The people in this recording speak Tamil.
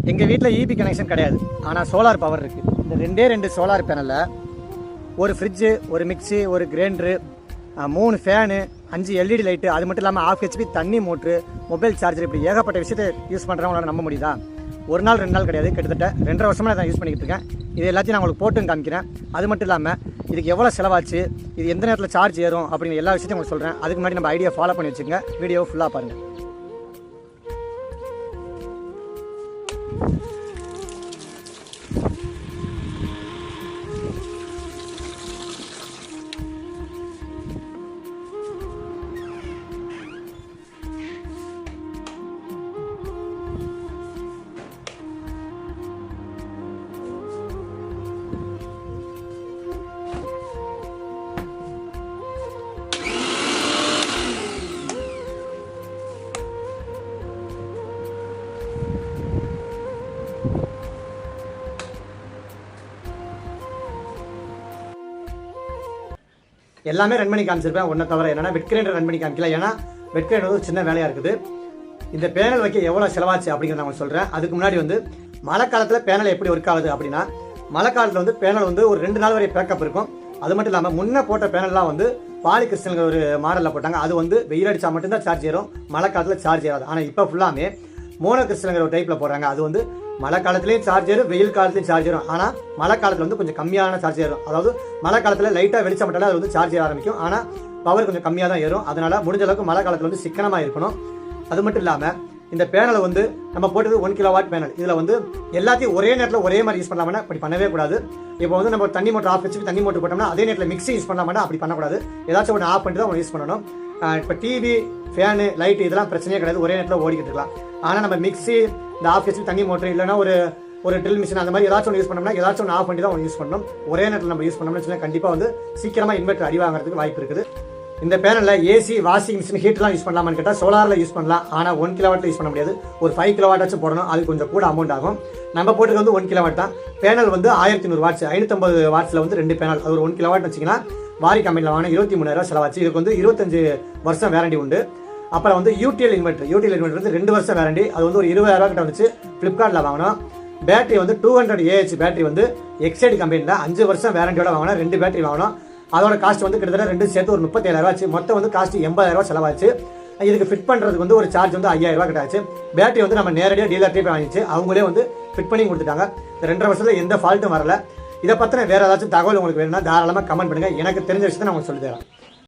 எங்கள் வீட்டில் இபி கனெக்ஷன் கிடையாது, ஆனால் சோலார் பவர் இருக்குது. இந்த ரெண்டு சோலார் பேனலில் ஒரு ஃப்ரிட்ஜு, ஒரு மிக்சி, ஒரு கிரைண்டரு, 3 ஃபேனு, 5 எல்இடி லைட்டு, அது மட்டும் இல்லாமல் 1/2 HP தண்ணி மோட்ரு, மொபைல் சார்ஜர், இப்படி ஏகப்பட்ட விஷயத்தை யூஸ் பண்ணுறவங்களால நம்ப முடியுதா? ஒரு நாள் 2 நாள் கிடையாது, கிட்டத்தட்ட 2.5 வருஷமாக நான் யூஸ் பண்ணிக்கிட்டு இருக்கேன். இது எல்லாத்தையும் நான் உங்களுக்கு போட்டு காமிக்கிறேன். அது மட்டும் இல்லாமல் இதுக்கு எவ்வளோ செலவாச்சு, இது எந்த நேரத்தில் சார்ஜ் ஏறும் அப்படிங்கிற எல்லா விஷயத்தையும் உங்களுக்கு சொல்கிறேன். அதுக்கு முன்னாடி நம்ம ஐடியா ஃபாலோ பண்ணி வச்சுங்க. வீடியோ ஃபுல்லாக பாருங்கள். எல்லாமே ரன் பண்ணி காமிச்சிருப்பேன், ஒன்றை தவிர. என்னன்னா வெட் கிரைண்டர் ரன் பண்ணி காமிக்கல, ஏன்னா வெட் கிரைண்டர் ஒரு சின்ன வேலையாக இருக்குது. இந்த பேனல் வைக்க எவ்வளோ செலவாச்சு அப்படிங்கிறத நான் சொல்கிறேன். அதுக்கு முன்னாடி மழை காலத்தில் பேனல் எப்படி ஒர்க் ஆகுது அப்படின்னா, மழை காலத்தில் பேனல் ஒரு 2 நாள் வரை பேக்கப் இருக்கும். அது மட்டும் இல்லாமல் முன்ன போட்ட பேனல்லாம் பாலி கிறிஸ்டல் ஒரு மாடலில் போட்டாங்க. அது வெயில் அடித்தா மட்டும்தான் சார்ஜ் ஏறும், மழை காலத்தில் சார்ஜ் ஏறாது. ஆனால் இப்போ ஃபுல்லாமே மோனோ கிறிஸ்டலுங்கிற ஒரு டைப்பில் போடுறாங்க. அது மழை காலத்துலேயும் சார்ஜ் ஏறும், வெயில் காலத்துலையும் சார்ஜ் ஏறும். ஆனால் மழை காலத்தில் கொஞ்சம் கம்மியான சார்ஜ் ஏறும். அதாவது மழை காலத்தில் லைட்டாக வெளிச்சம் மட்டும் அது சார்ஜ் ஏற ஆரம்பிக்கும். ஆனால் பவர் கொஞ்சம் கம்மியாக தான் ஏறும். அதனால் முடிஞ்ச அளவுக்கு மழை காலத்தில் சிக்கனமாக இருக்கணும். அது மட்டும் இல்லாமல் இந்த பேனலை நம்ம போட்டது 1 கிலோவாட் பேனல். இதில் எல்லாத்தையும் ஒரே நேரத்தில் ஒரே மாதிரி யூஸ் பண்ணலாம்னா அப்படி பண்ணவே கூடாது. இப்போ நம்ம தண்ணி மோட்டர் ஆஃப் வச்சு தண்ணி மோட்டர் போட்டோம்னா அதே நேரத்தில் மிக்ஸி யூஸ் பண்ணலாம்னா அப்படி பண்ணக்கூடாது. ஏதாச்சும் ஒன்று ஆஃப் பண்ணிட்டு தான் யூஸ் பண்ணணும். இப்போ டிவி, ஃபேனு, லைட்டு இதெல்லாம் பிரச்சனையே கிடையாது, ஒரே நேரத்தில் ஓடிக்கிட்டு இருக்கலாம். ஆனால் நம்ம மிக்ஸி, இந்த ஆஃப் வச்சு தண்ணி மோட்டர், இல்லைனா ஒரு ட்ரில் மிஷின், அந்த மாதிரி ஏதாச்சும் ஒன்று யூஸ் பண்ணோம்னா ஏதாச்சும் ஒன்று ஆஃப் பண்ணி தான் யூஸ் பண்ணணும். ஒரே நேரத்தில் நம்ம யூஸ் பண்ணோம்னு கண்டிப்பாக சீக்கிரமாக இன்வெர்டர் அடி வாங்குறதுக்கு வாய்ப்பு இருக்குது. இந்த பேனலில் ஏசி, வாஷிங் மிஷின், ஹீட்லாம் யூஸ் பண்ணலாமான்னு கேட்டால் சோலாரில் யூஸ் பண்ணலாம். ஆனால் 1 கிலோவாட்டில் யூஸ் பண்ண முடியாது. ஒரு 5 கிலோவாட்டாச்சும் போடணும். அது கொஞ்சம் கூட அமௌண்ட் ஆகும். நம்ம போட்டுக்கு 1 கிலோவாட் தான். பேனல் 1500 வாட்ஸ், 550 வாட்ஸில் 2 பேனல். அது ஒரு 1 கிலோவாட் வச்சிங்கன்னா வாரி கம்பெனியில் வாங்கினா 23,000 செலவாச்சு. இதுக்கு 25 வருஷம் வேரண்டி உண்டு. அப்புறம் யூடிஎல் இன்வெர்டர் 2 வருஷம் வேரண்டி. அது ஒரு 20,000 கிட்ட வந்துச்சு. ஃப்ளிப்கார்ட்டில் வாங்கினோம். பேட்டரி 200 AH பேட்டரி எக்ஸைடு கம்பெனியில் 5 வருஷம் வேரண்டியோட வாங்கினோம். 2 பேட்டரி வாங்கினோம். அதோட காஸ்ட் கிட்டத்தட்ட 2 சேர்த்து ஒரு 37,000 ஆச்சு. மொத்தம் காஸ்ட் 80,000 செலவாச்சு. இதுக்கு ஃபிட் பண்ணுறதுக்கு ஒரு சார்ஜ் 5,000 கிட்ட ஆச்சு. பேட்டரி நம்ம நேரடியாக டீலர்ட்டே போய் வாங்கிச்சு. அவங்களே ஃபிட் பண்ணி கொடுத்துட்டாங்க. இந்த 2.5 வருஷத்தில் எந்த ஃபால்ட்டும் வரல. இதை பற்றின வேறு ஏதாச்சும் தகவல் உங்களுக்கு வேணும்னா தாராளமாக கமெண்ட் பண்ணுங்கள். எனக்கு தெரிஞ்ச விஷயத்தை நான் உங்களுக்கு சொல்லி தரேன்.